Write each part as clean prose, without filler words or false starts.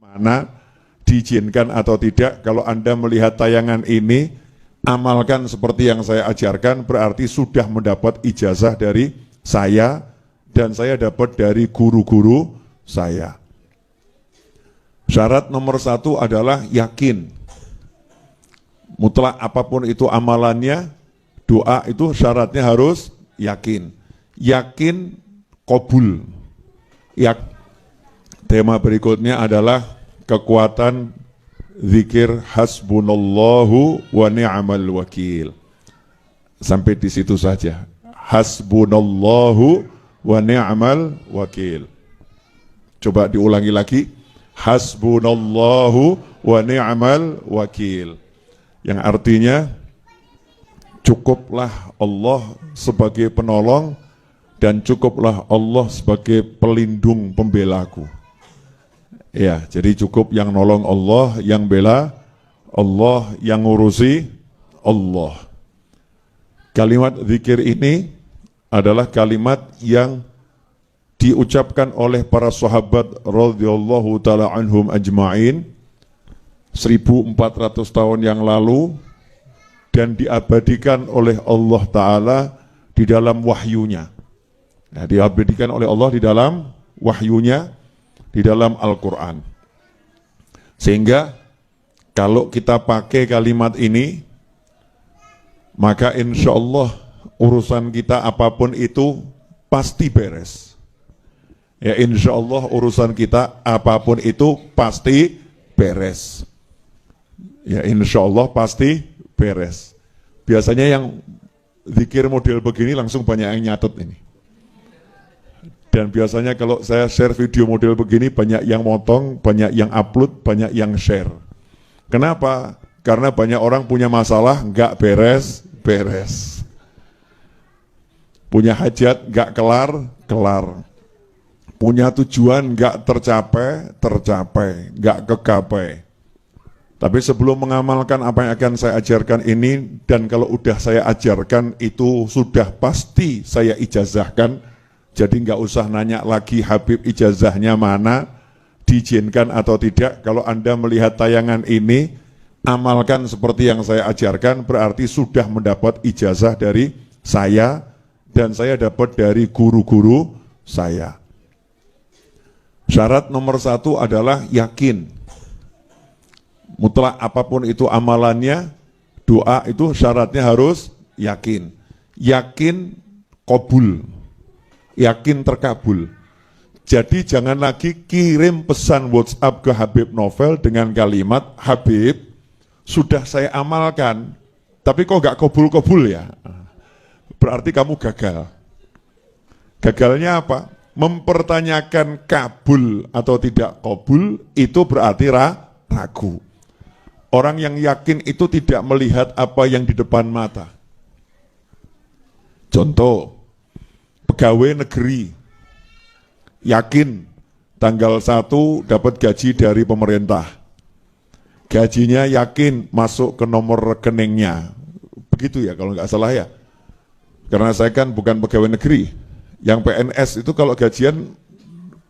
mana diizinkan atau tidak. Kalau Anda melihat tayangan ini, amalkan seperti yang saya ajarkan, berarti sudah mendapat ijazah dari saya dan saya dapat dari guru-guru saya. Syarat nomor 1 adalah yakin. Mutlak apapun itu amalannya, doa itu syaratnya harus yakin. Yakin qabul. Tema berikutnya adalah kekuatan zikir hasbunallahu wa ni'mal wakil. Sampai di situ saja. Hasbunallahu wa ni'mal wakil. Coba diulangi lagi. Hasbunallahu wa ni'mal wakil. Yang artinya cukuplah Allah sebagai penolong dan cukuplah Allah sebagai pelindung pembelaku. Ya, jadi cukup yang nolong Allah, yang bela Allah, yang ngurusi Allah. Kalimat zikir ini adalah kalimat yang diucapkan oleh para sahabat radhiyallahu taala anhum ajma'in 1400 tahun yang lalu dan diabadikan oleh Allah taala di dalam wahyunya. Nah, diabadikan oleh Allah di dalam wahyunya, di dalam Al-Quran. Sehingga kalau kita pakai kalimat ini, maka insya Allah urusan kita apapun itu pasti beres. Ya, insya Allah urusan kita apapun itu pasti beres. Ya, insya Allah pasti beres. Biasanya yang zikir model begini langsung banyak yang nyatet ini. Dan biasanya kalau saya share video model begini, banyak yang motong, banyak yang upload, banyak yang share. Kenapa? Karena banyak orang punya masalah, nggak beres-beres. Punya hajat, nggak kelar-kelar. Punya tujuan, nggak tercapai, nggak kegapai. Tapi sebelum mengamalkan apa yang akan saya ajarkan ini, dan kalau udah saya ajarkan itu sudah pasti saya ijazahkan. Jadi nggak usah nanya lagi Habib ijazahnya mana, diizinkan atau tidak. Kalau Anda melihat tayangan ini, amalkan seperti yang saya ajarkan, berarti sudah mendapat ijazah dari saya dan saya dapat dari guru-guru saya. Syarat nomor 1 adalah yakin. Mutlak apapun itu amalannya, doa itu syaratnya harus yakin. Yakin qabul. Yakin terkabul. Jadi jangan lagi kirim pesan WhatsApp ke Habib Novel dengan kalimat, Habib, sudah saya amalkan, tapi kok gak kabul-kabul ya? Berarti kamu gagal. Gagalnya apa? Mempertanyakan kabul atau tidak kabul, itu berarti ragu. Orang yang yakin itu tidak melihat apa yang di depan mata. Contoh, pegawai negeri yakin tanggal 1 dapat gaji dari pemerintah. Gajinya yakin masuk ke nomor rekeningnya. Begitu ya kalau nggak salah ya. Karena saya kan bukan pegawai negeri. Yang PNS itu kalau gajian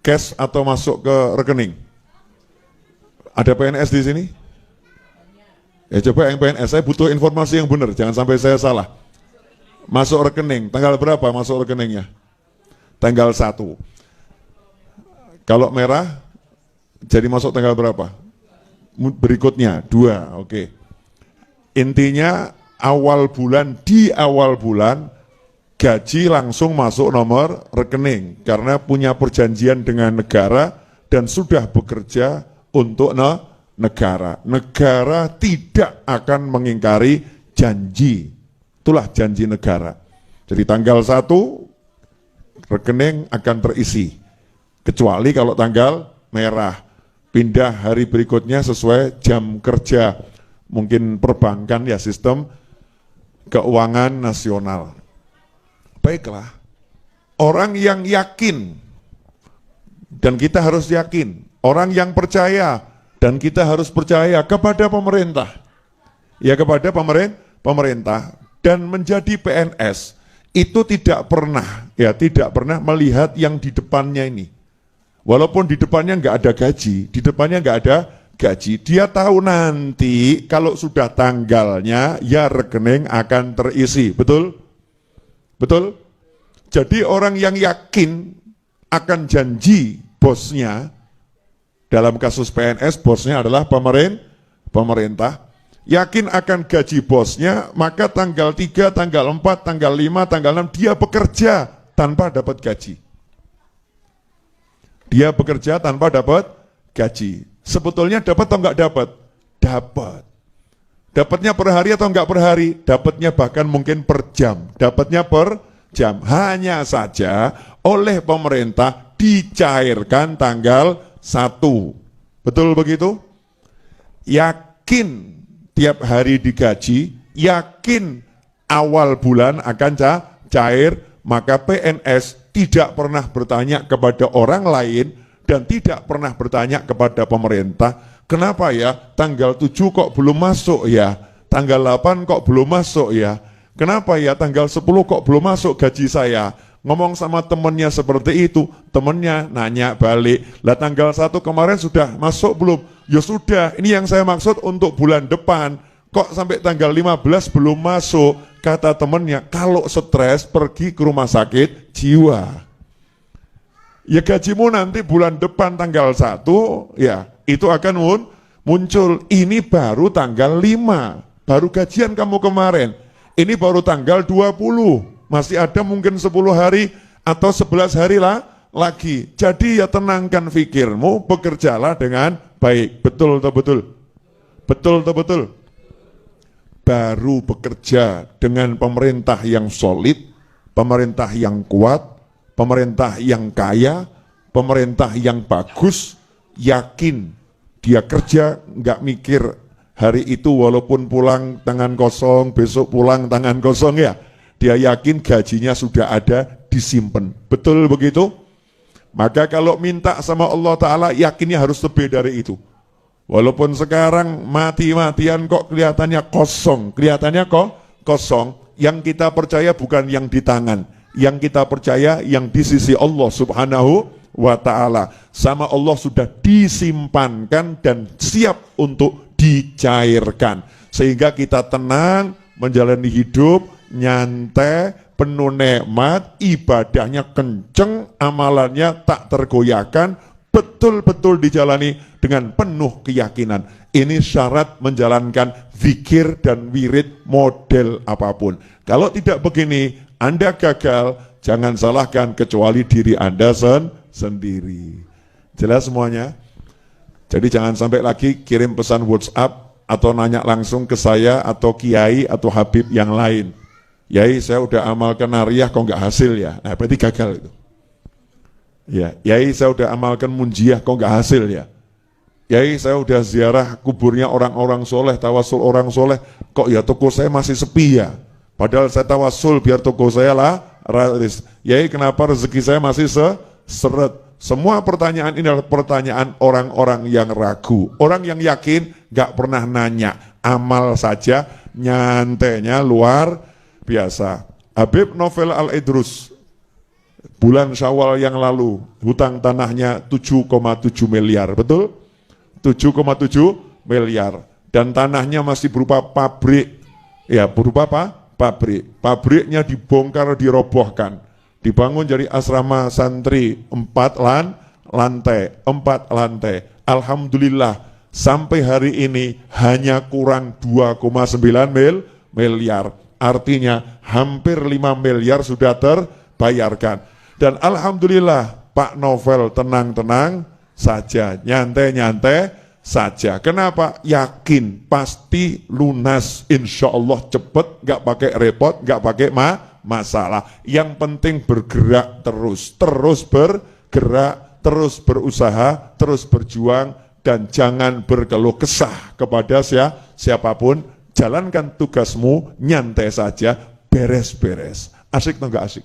cash atau masuk ke rekening. Ada PNS di sini? Ya coba yang PNS, saya butuh informasi yang benar, jangan sampai saya salah. Masuk rekening, tanggal berapa masuk rekeningnya? Tanggal 1. Kalau merah, jadi masuk tanggal berapa? Berikutnya, 2, oke. Intinya awal bulan, di awal bulan, gaji langsung masuk nomor rekening. Karena punya perjanjian dengan negara dan sudah bekerja untuk negara. Negara tidak akan mengingkari janji. Itulah janji negara. Jadi tanggal 1 rekening akan terisi. Kecuali kalau tanggal merah. Pindah hari berikutnya sesuai jam kerja. Mungkin perbankan ya, sistem keuangan nasional. Baiklah. Orang yang yakin, dan kita harus yakin. Orang yang percaya, dan kita harus percaya kepada pemerintah. Ya, kepada pemerintah. Dan menjadi PNS itu tidak pernah melihat yang di depannya ini. Walaupun di depannya nggak ada gaji, di depannya nggak ada gaji, dia tahu nanti kalau sudah tanggalnya ya rekening akan terisi, betul? Betul? Jadi orang yang yakin akan janji bosnya, dalam kasus PNS bosnya adalah pemerintah, yakin akan gaji bosnya, maka tanggal 3, tanggal 4, tanggal 5, tanggal 6 dia bekerja tanpa dapat gaji. Dia bekerja tanpa dapat gaji. Sebetulnya dapat atau enggak dapat? Dapat. Dapatnya per hari atau enggak per hari? Dapatnya bahkan mungkin per jam. Dapatnya per jam. Hanya saja oleh pemerintah dicairkan tanggal 1. Betul begitu? Yakin tiap hari digaji, yakin awal bulan akan cair, maka PNS tidak pernah bertanya kepada orang lain dan tidak pernah bertanya kepada pemerintah, kenapa ya tanggal 7 kok belum masuk ya, tanggal 8 kok belum masuk ya, kenapa ya tanggal 10 kok belum masuk gaji saya. Ngomong sama temennya seperti itu, temennya nanya balik, lah tanggal 1 kemarin sudah masuk belum? Ya sudah, ini yang saya maksud untuk bulan depan, kok sampai tanggal 15 belum masuk? Kata temennya, kalau stres pergi ke rumah sakit jiwa. Ya gajimu nanti bulan depan tanggal 1, ya itu akan muncul. Ini baru tanggal 5, baru gajian kamu kemarin. Ini baru tanggal 20, masih ada mungkin 10 hari atau 11 hari lagi. Jadi ya tenangkan pikirmu, bekerjalah dengan baik. Betul atau betul? Betul atau betul? Baru bekerja dengan pemerintah yang solid, pemerintah yang kuat, pemerintah yang kaya, pemerintah yang bagus, yakin dia kerja nggak mikir hari itu walaupun pulang tangan kosong, besok pulang tangan kosong ya, dia yakin gajinya sudah ada, disimpan. Betul begitu? Maka kalau minta sama Allah Ta'ala, yakinnya harus lebih dari itu. Walaupun sekarang mati-matian kok kelihatannya kosong, kosong, yang kita percaya bukan yang di tangan, yang kita percaya yang di sisi Allah Subhanahu wa Ta'ala. Sama Allah sudah disimpankan dan siap untuk dicairkan. Sehingga kita tenang menjalani hidup, nyantai, penuh nikmat, ibadahnya kenceng, amalannya tak tergoyahkan, betul-betul dijalani dengan penuh keyakinan. Ini syarat menjalankan zikir dan wirid model apapun. Kalau tidak begini, Anda gagal, jangan salahkan kecuali diri Anda sendiri. Jelas semuanya? Jadi jangan sampai lagi kirim pesan WhatsApp atau nanya langsung ke saya atau Kiai atau Habib yang lain. Yai, saya udah amalkan nariyah kok nggak hasil ya. Nah berarti gagal itu. Ya, Yai, saya udah amalkan munjiah kok nggak hasil ya. Yai, saya udah ziarah kuburnya orang-orang soleh, tawasul orang soleh, kok ya toko saya masih sepi ya. Padahal saya tawasul biar toko saya laris. Yai, kenapa rezeki saya masih seret? Semua pertanyaan ini adalah pertanyaan orang-orang yang ragu. Orang yang yakin nggak pernah nanya, amal saja, nyantainya luar biasa. Habib Novel Al-Idrus, bulan Syawal yang lalu, hutang tanahnya 7,7 miliar, betul? 7,7 miliar. Dan tanahnya masih berupa pabrik. Ya, berupa apa? Pabrik. Pabriknya dibongkar, dirobohkan. Dibangun jadi asrama santri 4 lantai. Alhamdulillah, sampai hari ini hanya kurang 2,9 miliar. Artinya hampir 5 miliar sudah terbayarkan. Dan alhamdulillah Pak Novel tenang-tenang saja, nyantai-nyantai saja. Kenapa? Yakin pasti lunas, insya Allah cepet, nggak pakai repot, nggak pakai masalah. Yang penting bergerak terus bergerak, terus berusaha, terus berjuang, dan jangan berkeluh kesah kepada siapapun. Jalankan tugasmu, nyantai saja, beres-beres. Asik atau nggak asik?